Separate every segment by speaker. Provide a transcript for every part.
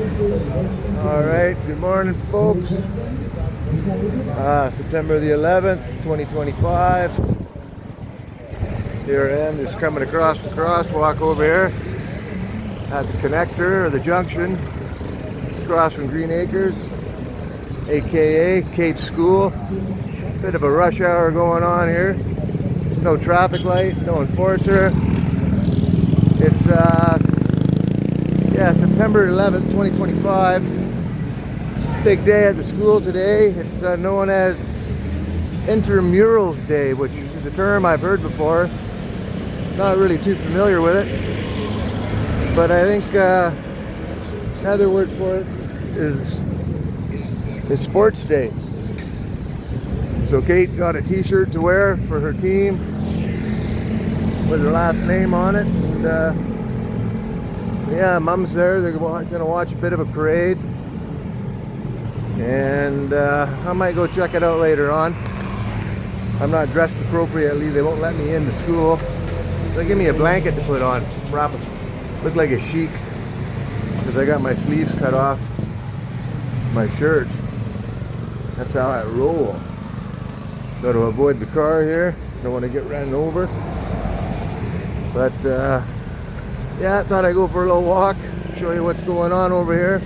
Speaker 1: Alright, good morning folks. September the 11th, 2025. Here I am just coming across the crosswalk over here at the connector or the junction across from Green Acres, aka Kate School. Bit of a rush hour going on here. There's no traffic light, no enforcer. It's September 11th, 2025. Big day at the school today. It's known as Intramurals Day, which is a term I've heard before. Not really too familiar with it, but I think another word for it is Sports Day. So Kate got a t-shirt to wear for her team with her last name on it, and yeah, Mom's there. They're gonna watch a bit of a parade, and I might go check it out later on. I'm not dressed appropriately. They won't let me in the school. They'll give me a blanket to put on, look like a sheik, because I got my sleeves cut off my shirt. That's how I roll. Got to avoid the car here. Don't want to get ran over. But yeah, I thought I'd go for a little walk, show you what's going on over here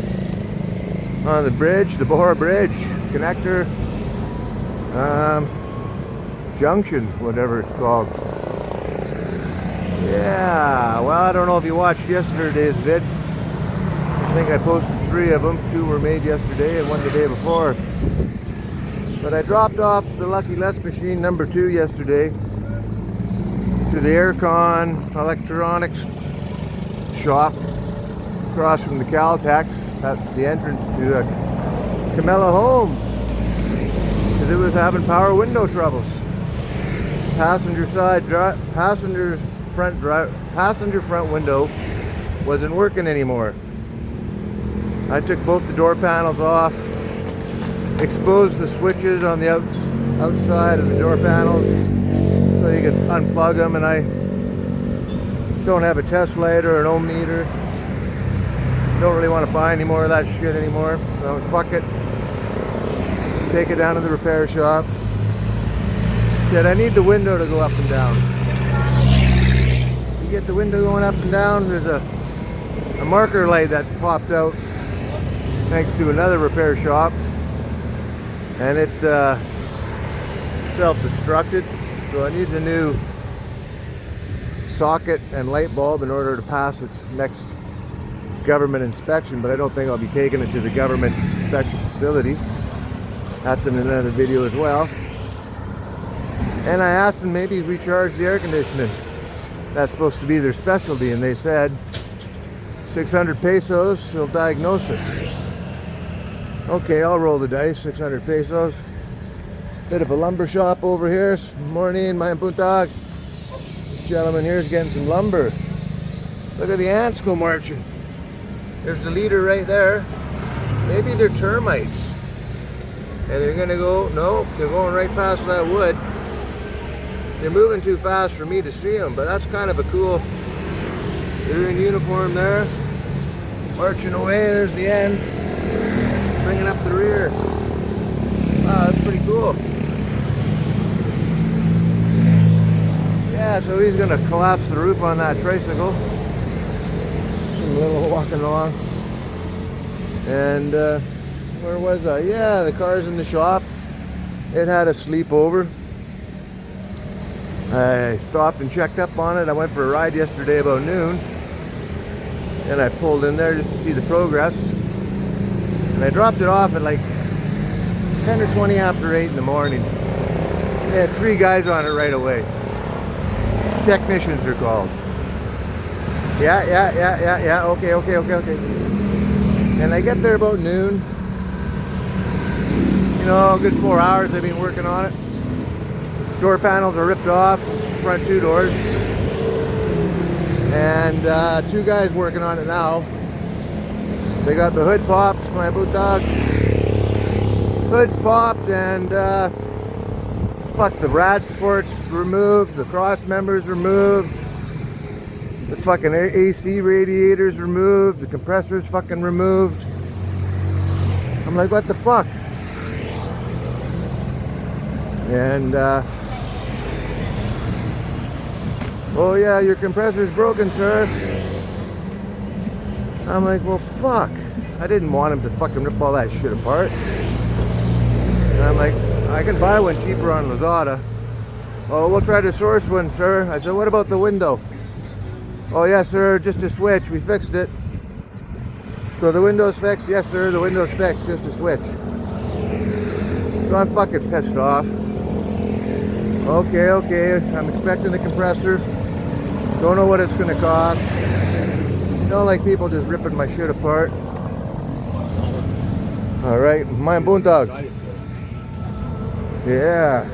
Speaker 1: on the bridge, the Borja Bridge, connector, junction, whatever it's called. Yeah, well, I don't know if you watched yesterday's vid. I think I posted 3 of them. 2 were made yesterday and 1 the day before. But I dropped off the Lucky Les machine number 2 yesterday to the Aircon Electronics shop across from the Caltex at the entrance to Camilla Homes, because it was having power window troubles. Passenger front window wasn't working anymore. I took both the door panels off, exposed the switches on the outside of the door panels so you could unplug them, and I don't have a test light or an ohm meter. Don't really want to buy any more of that shit anymore. So fuck it. Take it down to the repair shop. Said I need the window to go up and down. You get the window going up and down, there's a marker light that popped out thanks to another repair shop, and it self-destructed, so it needs a new socket and light bulb in order to pass its next government inspection. But I don't think I'll be taking it to the government inspection facility. That's in another video as well. And I asked them maybe recharge the air conditioning. That's supposed to be their specialty, and they said 600 pesos, they'll diagnose it. Okay, I'll roll the dice. 600 pesos. Bit of a lumber shop over here. Morning, my puntag. This gentleman here is getting some lumber. Look at the ants go marching. There's the leader right there. Maybe they're termites. And they're gonna go, no, they're going right past that wood. They're moving too fast for me to see them, but that's kind of a cool, they're in uniform there. Marching away, there's the end. Bringing up the rear. Wow, that's pretty cool. Yeah, so he's gonna collapse the roof on that tricycle. A little walking along. And where was I? Yeah, the car's in the shop. It had a sleepover. I stopped and checked up on it. I went for a ride yesterday about noon, and I pulled in there just to see the progress. And I dropped it off at like 10 or 20 after 8 in the morning. They had 3 guys on it right away. Technicians are called. Yeah. Okay. And I get there about noon. You know, a good 4 hours they've been working on it. Door panels are ripped off, front 2 doors. And 2 guys working on it now. They got the hood popped, my boot dog. Hood's popped, and the rad supports removed, the cross members removed. The fucking AC radiators removed, the compressors fucking removed. I'm like, what the fuck? And oh yeah, your compressor's broken, sir. I'm like, well fuck. I didn't want him to fucking rip all that shit apart. And I'm like, I can buy one cheaper on Lazada. Oh, we'll try to source one, sir. I said, what about the window? Oh yeah, sir, just a switch. We fixed it. So the window's fixed? Yes, sir, the window's fixed. Just a switch. So I'm fucking pissed off. Okay. I'm expecting the compressor. Don't know what it's gonna cost. Don't like people just ripping my shit apart. Alright, my buntag. Yeah.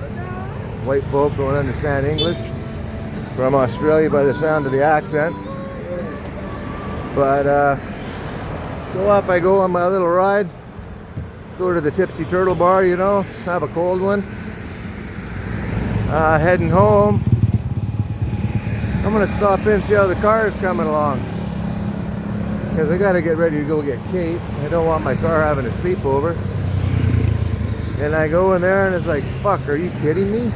Speaker 1: White folk don't understand English. From Australia by the sound of the accent. But so off I go on my little ride. Go to the Tipsy Turtle Bar, you know, have a cold one. Heading home. I'm gonna stop in and see how the car is coming along. Because I gotta get ready to go get Kate. I don't want my car having a sleepover. And I go in there and it's like, fuck, are you kidding me?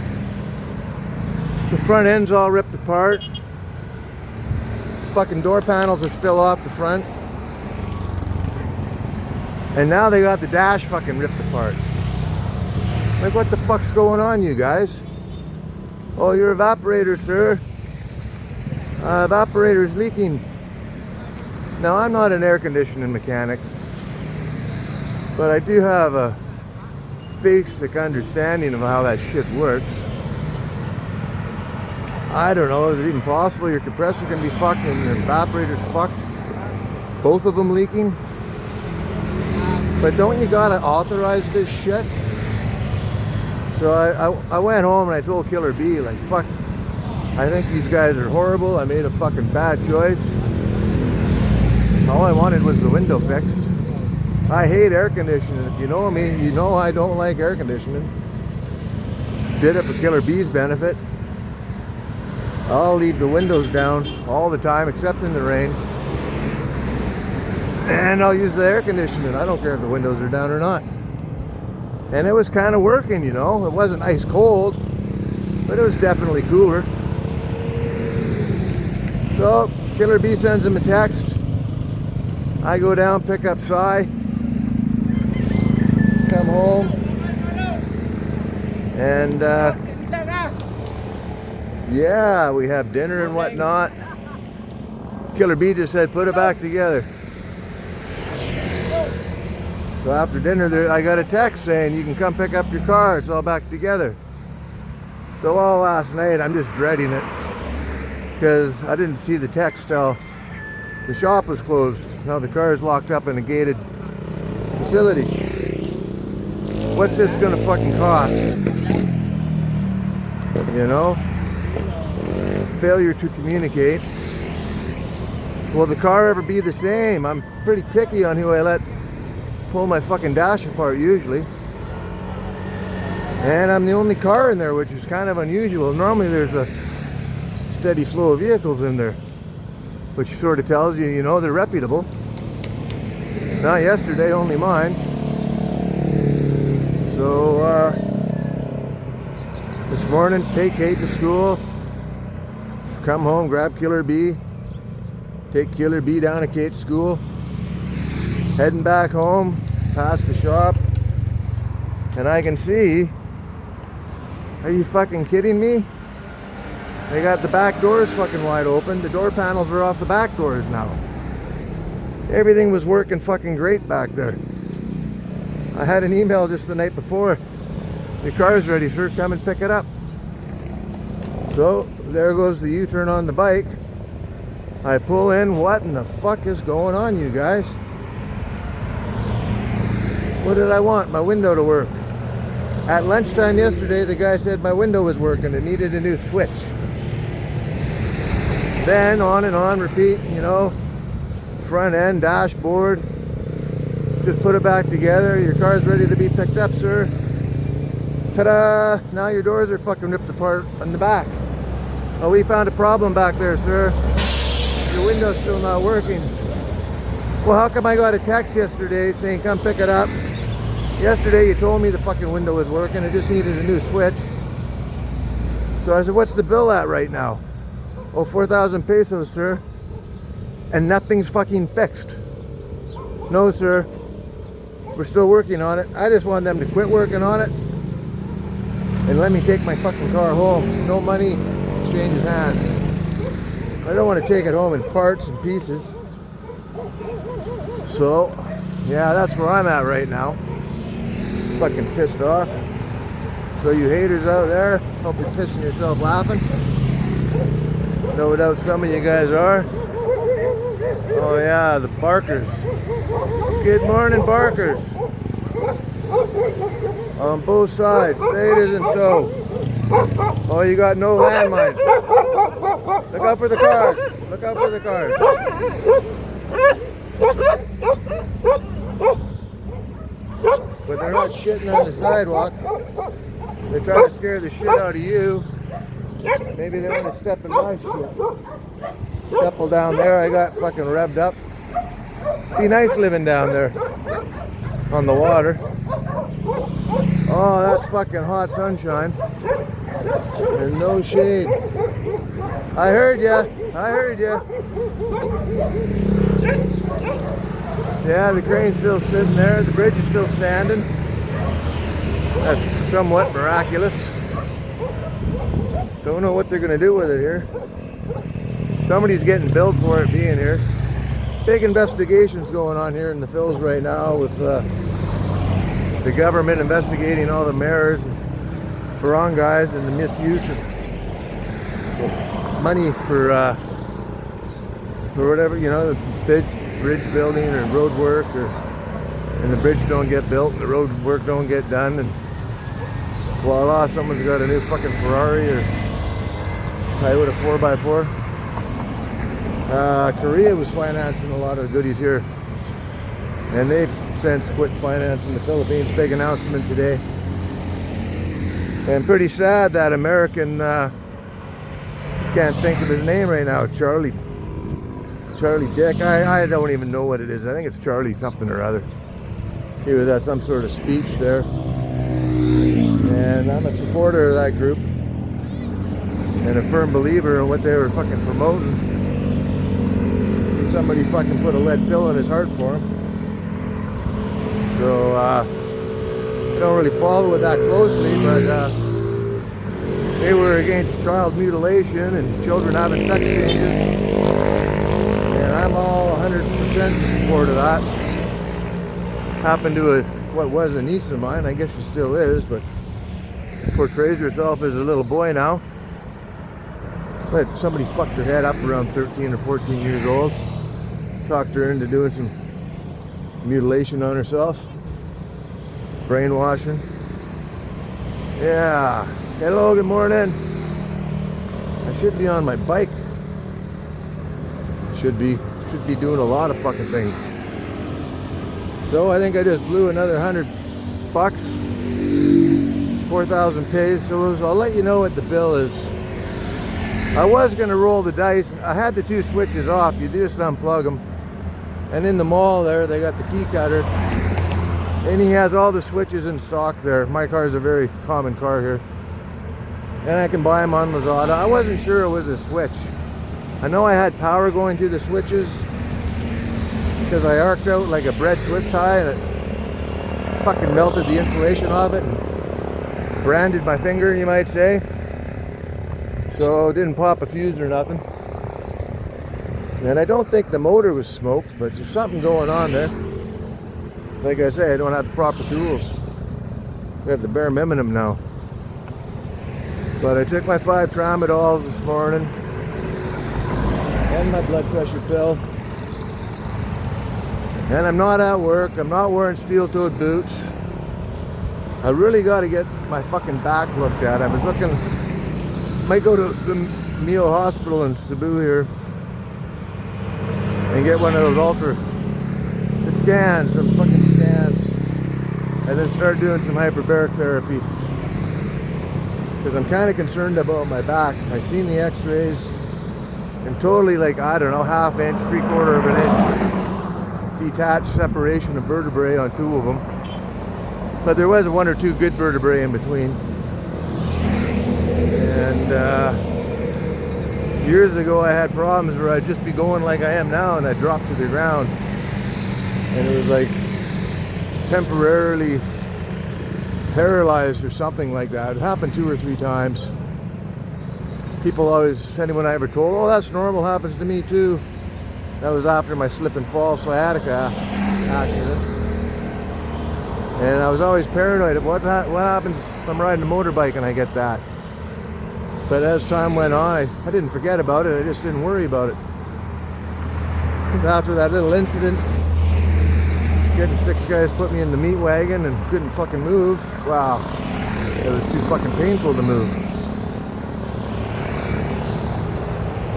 Speaker 1: The front end's all ripped apart. Fucking door panels are still off the front. And now they got the dash fucking ripped apart. Like, what the fuck's going on, you guys? Oh, your evaporator, sir. Evaporator's leaking. Now, I'm not an air conditioning mechanic, but I do have a basic understanding of how that shit works. I don't know, is it even possible your compressor can be fucked and your evaporator's fucked? Both of them leaking? But don't you gotta authorize this shit? So I went home and I told Killer B, like, fuck, I think these guys are horrible. I made a fucking bad choice. All I wanted was the window fixed. I hate air conditioning. If you know me, you know I don't like air conditioning. Did it for Killer B's benefit. I'll leave the windows down all the time except in the rain. And I'll use the air conditioning. I don't care if the windows are down or not. And it was kind of working, you know. It wasn't ice cold, but it was definitely cooler. So, Killer B sends him a text. I go down, pick up Cy. Come home. And, yeah, we have dinner and whatnot. Killer B just said, put it back together. So after dinner, I got a text saying, you can come pick up your car. It's all back together. So all last night, I'm just dreading it. Because I didn't see the text till the shop was closed. Now the car is locked up in a gated facility. What's this gonna fucking cost? You know? Failure to communicate. Will the car ever be the same? I'm pretty picky on who I let pull my fucking dash apart usually. And I'm the only car in there, which is kind of unusual. Normally there's a steady flow of vehicles in there, which sort of tells you, you know, they're reputable. Not yesterday, only mine. So this morning, take Kate to school, come home, grab Killer B, take Killer B down to Kate's school, heading back home, past the shop, and I can see, are you fucking kidding me? They got the back doors fucking wide open. The door panels are off the back doors now. Everything was working fucking great back there. I had an email just the night before. Your car's ready, sir. Come and pick it up. So there goes the U-turn on the bike. I pull in. What in the fuck is going on, you guys? What did I want? My window to work. At lunchtime yesterday, the guy said my window was working. It needed a new switch. Then on and on, repeat, you know, front end, dashboard. Just put it back together. Your car's ready to be picked up, sir. Ta-da! Now your doors are fucking ripped apart on the back. Oh, we found a problem back there, sir. your window's still not working. Well, how come I got a text yesterday saying come pick it up? Yesterday you told me the fucking window was working, it just needed a new switch. So I said, what's the bill at right now? Oh, 4,000 pesos, sir. And nothing's fucking fixed. No, sir. We're still working on it. I just want them to quit working on it and let me take my fucking car home. No money exchanges hands. I don't want to take it home in parts and pieces. So, yeah, that's where I'm at right now. Fucking pissed off. So you haters out there, hope you're pissing yourself laughing. No doubt some of you guys are. Oh yeah, the barkers. Good morning, barkers. On both sides, say it isn't so. Oh, you got no landmines. Look out for the cars. Look out for the cars. But they're not shitting on the sidewalk. They're trying to scare the shit out of you. Maybe they want to step in my shit. Couple down there, I got fucking revved up. Be nice living down there on the water. Oh, that's fucking hot sunshine. And no shade. I heard ya. I heard ya. Yeah, the crane's still sitting there. The bridge is still standing. That's somewhat miraculous. Don't know what they're going to do with it here. Somebody's getting billed for it being here. Big investigations going on here in the Phils right now with the government investigating all the mayors and barangays and the misuse of money for whatever, you know, the bridge building or road work, and the bridge don't get built and the road work don't get done, and voila, someone's got a new fucking Ferrari or Toyota 4x4. Korea was financing a lot of goodies here, and they've since quit financing the Philippines. Big announcement today. And pretty sad that American, can't think of his name right now, Charlie Dick. I don't even know what it is. I think it's Charlie something or other. He was at some sort of speech there. And I'm a supporter of that group and a firm believer in what they were fucking promoting. And somebody fucking put a lead pill in his heart for him. So I don't really follow it that closely, but they were against child mutilation and children having sex changes. And I'm all 100% in support of that. Happened to what was a niece of mine. I guess she still is, but portrays herself as a little boy now. But somebody fucked her head up around 13 or 14 years old. Talked her into doing some mutilation on herself. Brainwashing. Yeah. Hello, good morning. I should be on my bike. Should be doing a lot of fucking things. So I think I just blew another $100. 4,000 pesos. I'll let you know what the bill is. I was gonna roll the dice. I had the two switches off. You just unplug them. And in the mall there, they got the key cutter. And he has all the switches in stock there. My car is a very common car here. And I can buy them on Lazada. I wasn't sure it was a switch. I know I had power going through the switches because I arced out like a bread twist tie and it fucking melted the insulation off it and branded my finger, you might say. So it didn't pop a fuse or nothing. And I don't think the motor was smoked, but there's something going on there. Like I say, I don't have the proper tools. I have the bare minimum now. But I took my 5 tramadols this morning and my blood pressure pill. And I'm not at work. I'm not wearing steel-toed boots. I really got to get my fucking back looked at. I was looking, might go to the Mio Hospital in Cebu here and get one of those scans, some fucking scans, and then start doing some hyperbaric therapy. Because I'm kind of concerned about my back. I seen the x-rays and totally, like, I don't know, half inch, 3/4 of an inch detached separation of vertebrae on two of them. But there was one or two good vertebrae in between. And years ago I had problems where I'd just be going like I am now and I'd drop to the ground. And it was like temporarily paralyzed or something like that. It happened 2 or 3 times. People always, anyone I ever told, oh, that's normal, happens to me too. That was after my slip and fall sciatica accident. And I was always paranoid of what happens if I'm riding a motorbike and I get that. But as time went on, I didn't forget about it, I just didn't worry about it. After that little incident, getting 6 guys put me in the meat wagon and couldn't fucking move, wow, it was too fucking painful to move.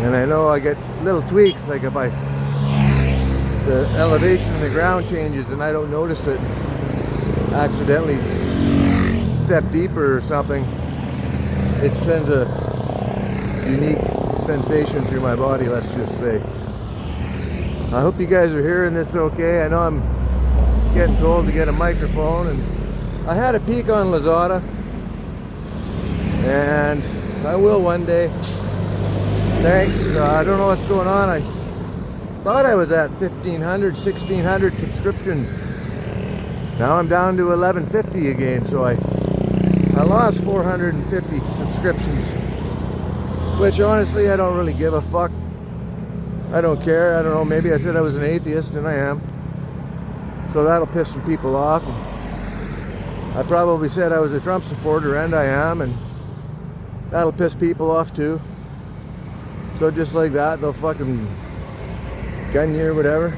Speaker 1: And I know I get little tweaks, like if the elevation in the ground changes and I don't notice it, accidentally step deeper or something, it sends a unique sensation through my body, let's just say. I hope you guys are hearing this okay. I know I'm getting told to get a microphone, and I had a peek on Lazada, and I will one day. Thanks. I don't know what's going on. I thought I was at 1,500, 1,600 subscriptions. Now I'm down to 1,150 again, so I lost 450 subscriptions, which honestly I don't really give a fuck. I don't care. I don't know, maybe I said I was an atheist, and I am, so that'll piss some people off. I probably said I was a Trump supporter, and I am, and that'll piss people off too. So just like that, they'll fucking gun you or whatever.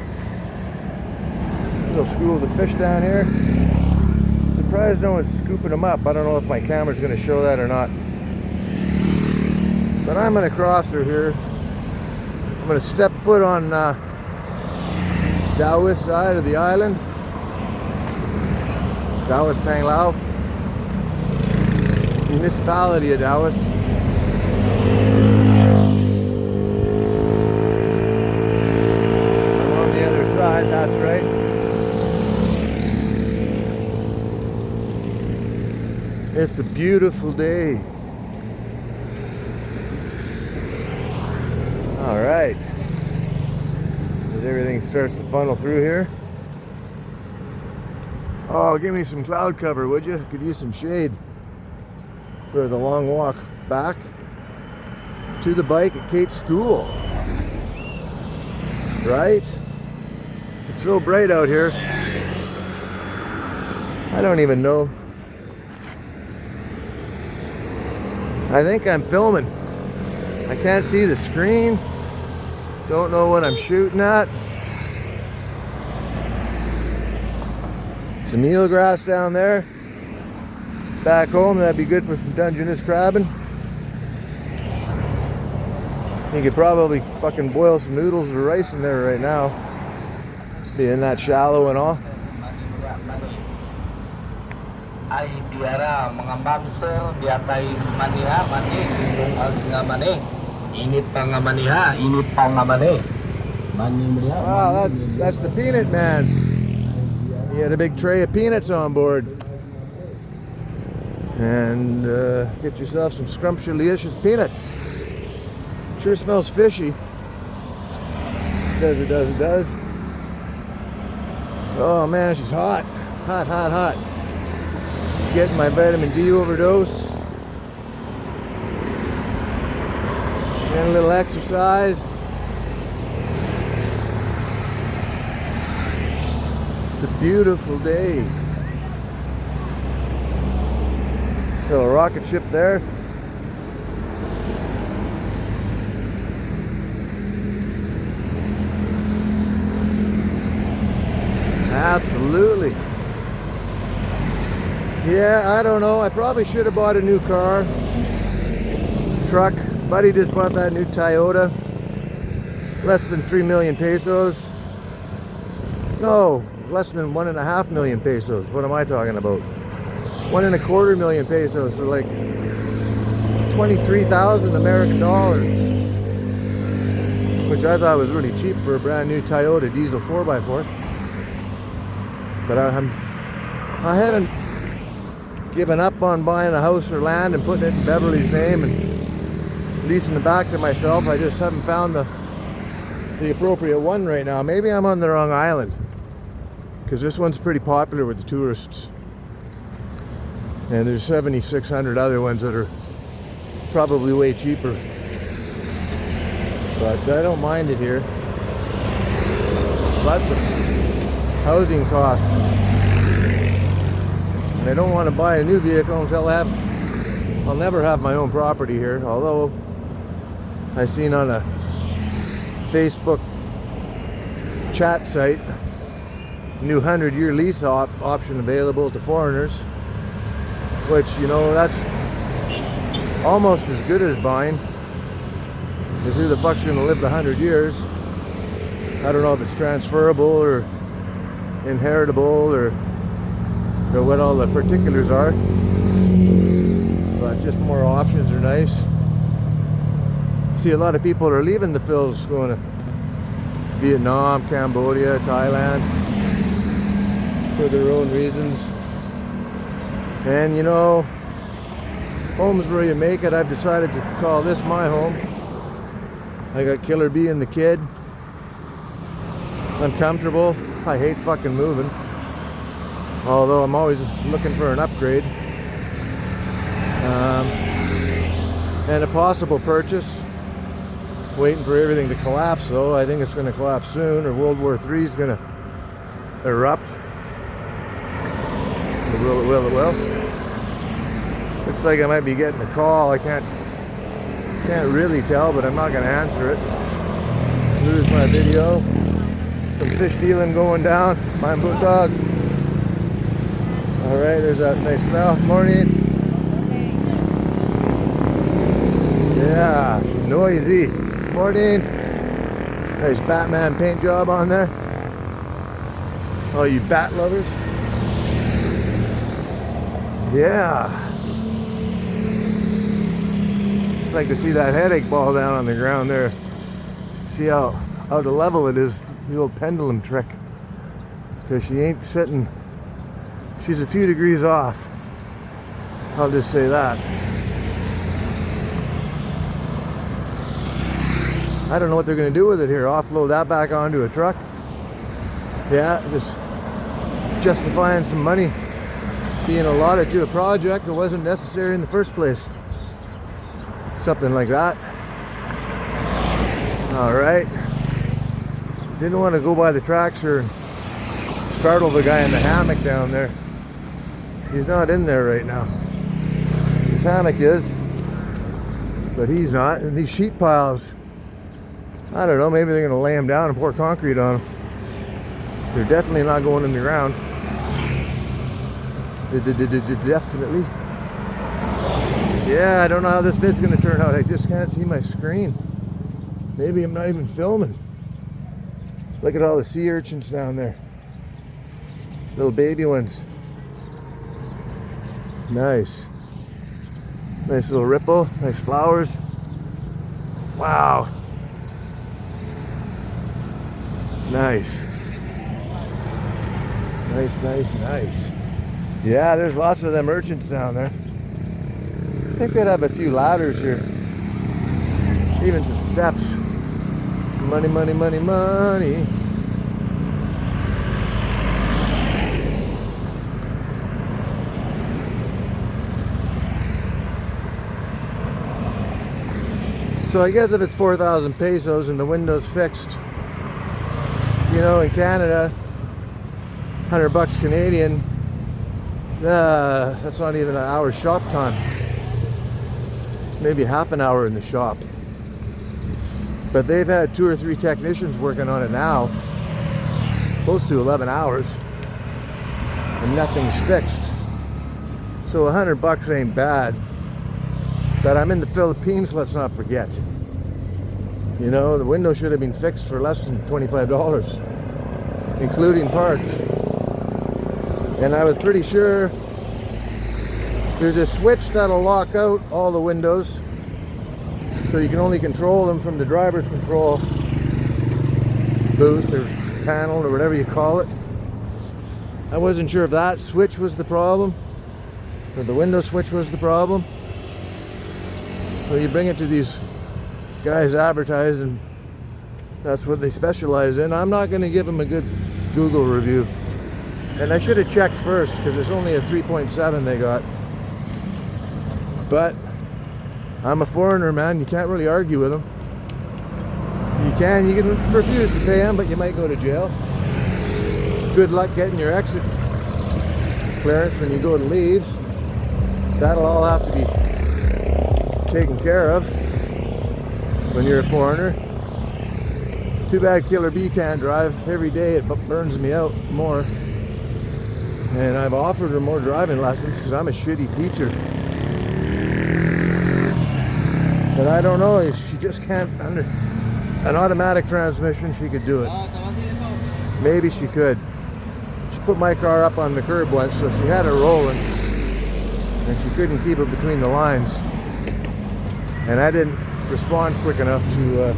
Speaker 1: Little schools of fish down here. Surprised no one's scooping them up. I don't know if my camera's going to show that or not. But I'm going to cross through here. I'm going to step foot on Dauis side of the island. Dauis Panglao. Municipality of Dauis. On the other side, that's right. It's a beautiful day. All right. As everything starts to funnel through here. Oh, give me some cloud cover, would you? Could use some shade for the long walk back to the bike at Kate's school. Right? It's so bright out here. I don't even know. I think I'm filming. I can't see the screen. Don't know what I'm shooting at. Some eelgrass down there. Back home, that'd be good for some Dungeness crabbing. You could probably fucking boil some noodles or rice in there right now, being that shallow and all.
Speaker 2: Ay diara mga mamsel diatay maniha mani nga mani init pa nga maniha init pa nga mani mani.
Speaker 1: Wow, that's the peanut man. He had a big tray of peanuts on board. And get yourself some scrumptious peanuts. Sure smells fishy. It does. Oh man, she's hot. Hot. Getting my vitamin D overdose. And a little exercise. It's a beautiful day. Little rocket ship there. Absolutely. Yeah, I don't know. I probably should have bought a new car. Truck. Buddy just bought that new Toyota. Less than 3 million pesos. No, less than 1.5 million pesos. What am I talking about? 1.25 million pesos, so like 23,000 American dollars. which I thought was really cheap for a brand new Toyota diesel 4x4. But I haven't given up on buying a house or land and putting it in Beverly's name and leasing it back to myself. I just haven't found the appropriate one right now. Maybe I'm on the wrong island, because this one's pretty popular with the tourists. And there's 7,600 other ones that are probably way cheaper. But I don't mind it here. But the housing costs. And I don't want to buy a new vehicle until I'll never have my own property here. Although I seen on a Facebook chat site, new 100-year lease option available to foreigners, which, you know, that's almost as good as buying, because who the fuck's gonna live the 100 years? I don't know if it's transferable or inheritable or what all the particulars are, but just more options are nice. See, a lot of people are leaving the Phils, going to Vietnam, Cambodia, Thailand for their own reasons. And you know, home's where you make it. I've decided to call this my home. I got Killer B and the kid. I'm comfortable. I hate fucking moving, although I'm always looking for an upgrade. And a possible purchase. Waiting for everything to collapse, though. I think it's going to collapse soon, or World War III is going to erupt. It will. Looks like I might be getting a call. I can't really tell, but I'm not going to answer it. Lose my video. Some fish dealing going down. My boot dog. All right, there's that nice smell. Morning. Yeah, noisy. Morning. Nice Batman paint job on there. All you bat lovers. Yeah. I'd like to see that headache ball down on the ground there. See how out of level it is. The old pendulum trick. Because she ain't sitting. She's a few degrees off. I'll just say that. I don't know what they're going to do with it here. Offload that back onto a truck. Yeah, just justifying some money being allotted to a project that wasn't necessary in the first place. Something like that. All right. Didn't want to go by the tractor and startle the guy in the hammock down there. He's not in there right now. His hammock is, but he's not. And these sheet piles, I don't know, maybe they're going to lay them down and pour concrete on them. They're definitely not going in the ground. Definitely. Yeah, I don't know how this vid's going to turn out. I just can't see my screen. Maybe I'm not even filming. Look at all the sea urchins down there. Little baby ones. Nice. Nice little ripple. Nice flowers. Wow. Nice. Nice. Yeah, there's lots of them urchins down there. I think they'd have a few ladders here. Even some steps. Money. So I guess if it's 4,000 pesos and the window's fixed, you know, in Canada, 100 bucks Canadian, that's not even an hour's shop time. It's maybe half an hour in the shop. But they've had 2 or 3 technicians working on it now, close to 11 hours, and nothing's fixed. So 100 bucks ain't bad. But I'm in the Philippines, let's not forget. You know, the window should have been fixed for less than $25, including parts. And I was pretty sure there's a switch that'll lock out all the windows, so you can only control them from the driver's control booth or panel or whatever you call it. I wasn't sure if that switch was the problem or the window switch was the problem. So you bring it to these guys advertising, that's what they specialize in. I'm not going to give them a good Google review. And I should have checked first because it's only a 3.7 they got. But I'm a foreigner, man. You can't really argue with them. You can refuse to pay them, but you might go to jail. Good luck getting your exit clearance when you go to leave. That'll all have to be taken care of when you're a foreigner. Too bad Killer B can't drive. Every day it burns me out more. And I've offered her more driving lessons because I'm a shitty teacher. But I don't know if she just can't under an automatic transmission. She could do it. Maybe she could. She put my car up on the curb once, so she had it rolling, and she couldn't keep it between the lines. And I didn't respond quick enough to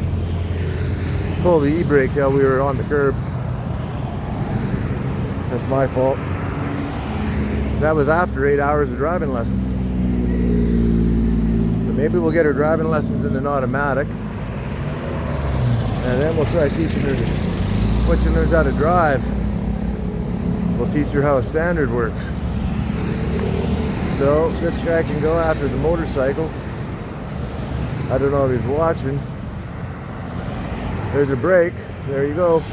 Speaker 1: pull the e-brake while we were on the curb. That's my fault. That was after 8 hours of driving lessons. But maybe we'll get her driving lessons in an automatic, and then we'll try teaching her this. Once she learns how to drive, we'll teach her how a standard works. So this guy can go after the motorcycle. I don't know if he's watching. There's a brake. There you go.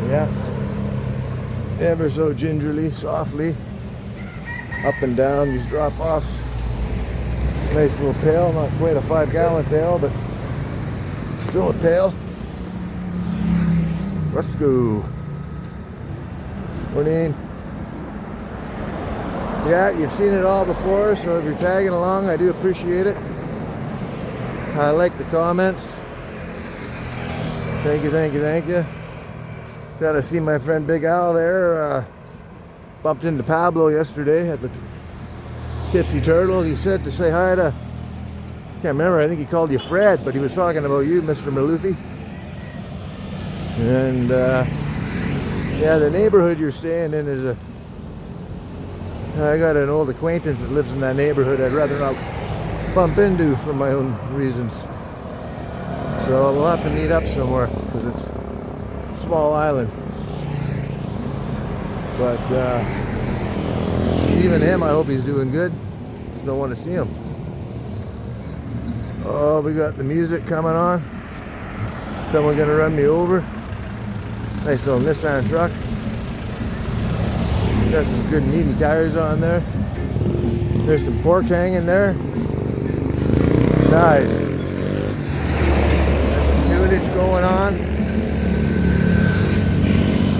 Speaker 1: Yeah. Ever so gingerly, softly, up and down these drop-offs. Nice little pail, not quite a 5-gallon pail, but still a pail. Let's go. Morning. Yeah, you've seen it all before, so if you're tagging along, I do appreciate it. I like the comments. Thank you, thank you, thank you. Got to see my friend Big Al there. Bumped into Pablo yesterday at the Tipsy Turtle. He said to say hi to, can't remember, I think he called you Fred, but he was talking about you, Mr. Malufi. And yeah, the neighborhood you're staying in is I got an old acquaintance that lives in that neighborhood I'd rather not bump into for my own reasons. So we'll have to meet up somewhere because it's a small island. But even him, I hope he's doing good. Just don't want to see him. Oh, we got the music coming on. Someone gonna run me over. Nice little Nissan truck. Got some good meaty tires on there. There's some pork hanging there. Nice. There's some tunage going on.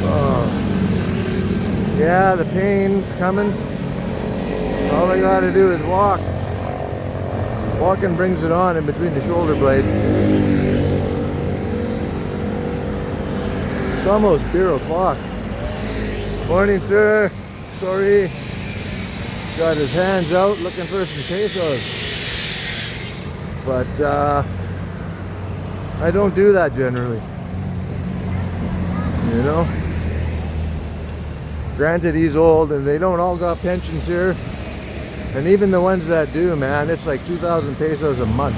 Speaker 1: Oh. Yeah, the pain's coming. All I gotta do is walk. Walking brings it on in between the shoulder blades. It's almost beer o'clock. Morning, sir. Sorry. Got his hands out looking for some pesos. But I don't do that generally. You know? Granted, he's old and they don't all got pensions here. And even the ones that do, man, it's like 2,000 pesos a month.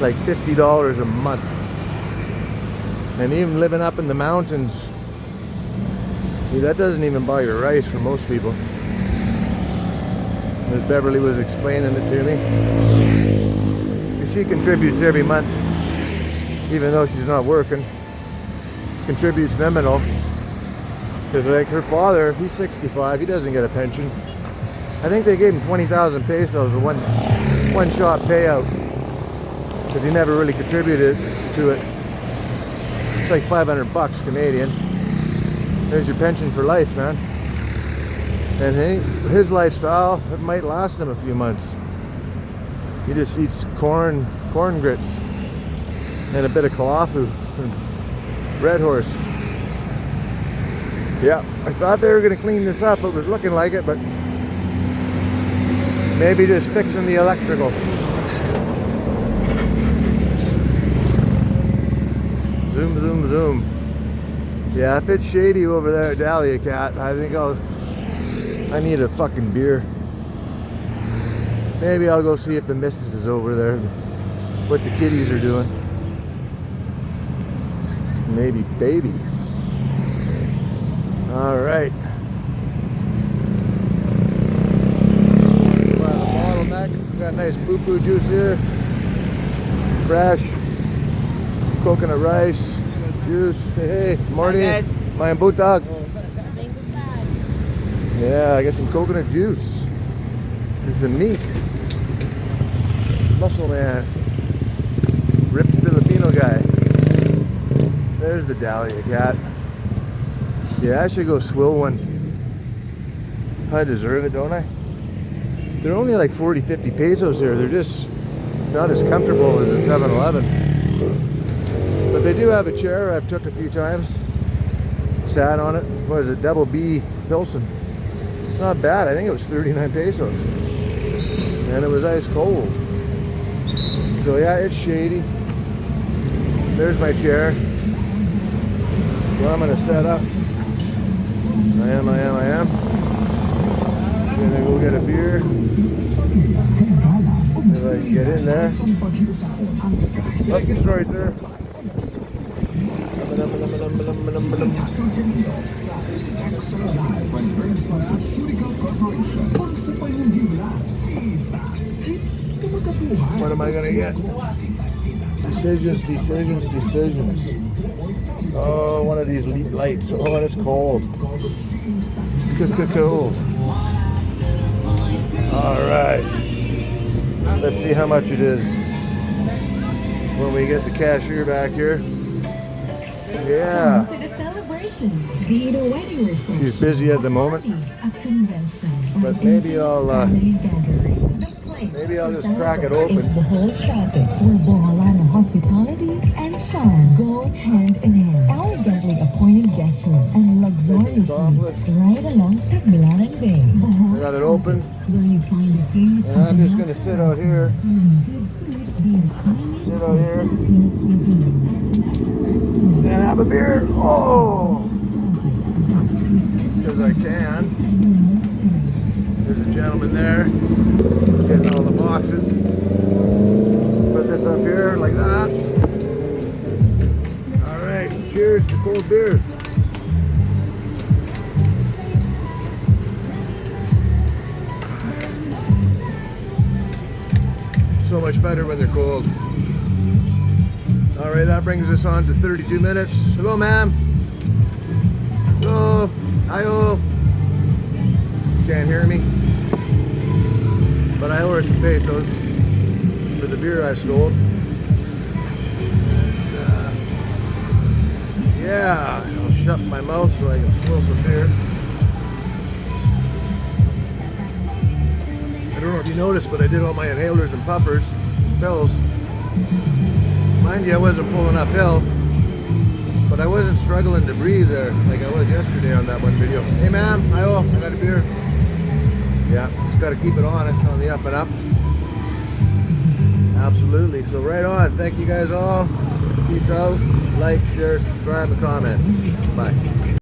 Speaker 1: Like $50 a month. And even living up in the mountains, that doesn't even buy your rice for most people. As Beverly was explaining it to me. She contributes every month, even though she's not working. Contributes nominal. Because like her father, he's 65, he doesn't get a pension. I think they gave him 20,000 pesos, a one-shot payout. Because he never really contributed to it. It's like 500 bucks Canadian. There's your pension for life, man. And his lifestyle, it might last him a few months. He just eats corn grits, and a bit of kalafu, and Red Horse. Yeah, I thought they were going to clean this up. It was looking like it, but maybe just fixing the electrical. Zoom, zoom, zoom. Yeah, if it's shady over there at Dahlia Cat, I think I need a fucking beer. Maybe I'll go see if the missus is over there, what the kitties are doing. Maybe baby. All right. Got nice poo-poo juice here. Fresh. Coconut rice. Juice. Hey, morning. Mayan butag. Yeah, I got some coconut juice. And some meat. Muscle man. Ripped Filipino guy. There's the Dahlia Cat. Yeah, I should go swill one. I deserve it, don't I? They're only like 40, 50 pesos here. They're just not as comfortable as a 7-Eleven. But they do have a chair I've took a few times. Sat on it. What is it? Double B Pilsen. It's not bad. I think it was 39 pesos. And it was ice cold. So yeah, it's shady. There's my chair. So I'm gonna set up. I am. I'm gonna go get a beer. If I can get in there. Oh, good story, sir. What am I gonna get? Decisions. Oh, one of these lights. Oh, it's cold. Cool. All right. Let's see how much it is when we get the cashier back here. Yeah. She's busy at the moment, but maybe I'll just crack it open.
Speaker 3: Bohol Traffic, where Boholano hospitality and charm go hand in hand. Elegantly appointed guest rooms and luxurious suites right along Tagbilaran Bay.
Speaker 1: I got it open,
Speaker 3: Where you find your favorite
Speaker 1: and I'm just gonna sit out here. And have a beer. Oh, because I can. There's a gentleman there getting all the boxes. Put this up here like that. All right, cheers to cold beers. So much better when they're cold. All right, that brings us on to 32 minutes. Hello, ma'am. Hello. Hi-oh. Can't hear me. But I owe her some pesos for the beer I stole. And, yeah, I'll shut my mouth so I can swill some beer. I don't know if you noticed, but I did all my inhalers and puffers, pills. Mind you, I wasn't pulling uphill, but I wasn't struggling to breathe there like I was yesterday on that one video. Hey, ma'am, hi-oh, I got a beer. Yeah, just got to keep it honest on the up and up. Absolutely. So right on. Thank you guys all. Peace out. Like, share, subscribe, and comment. Bye.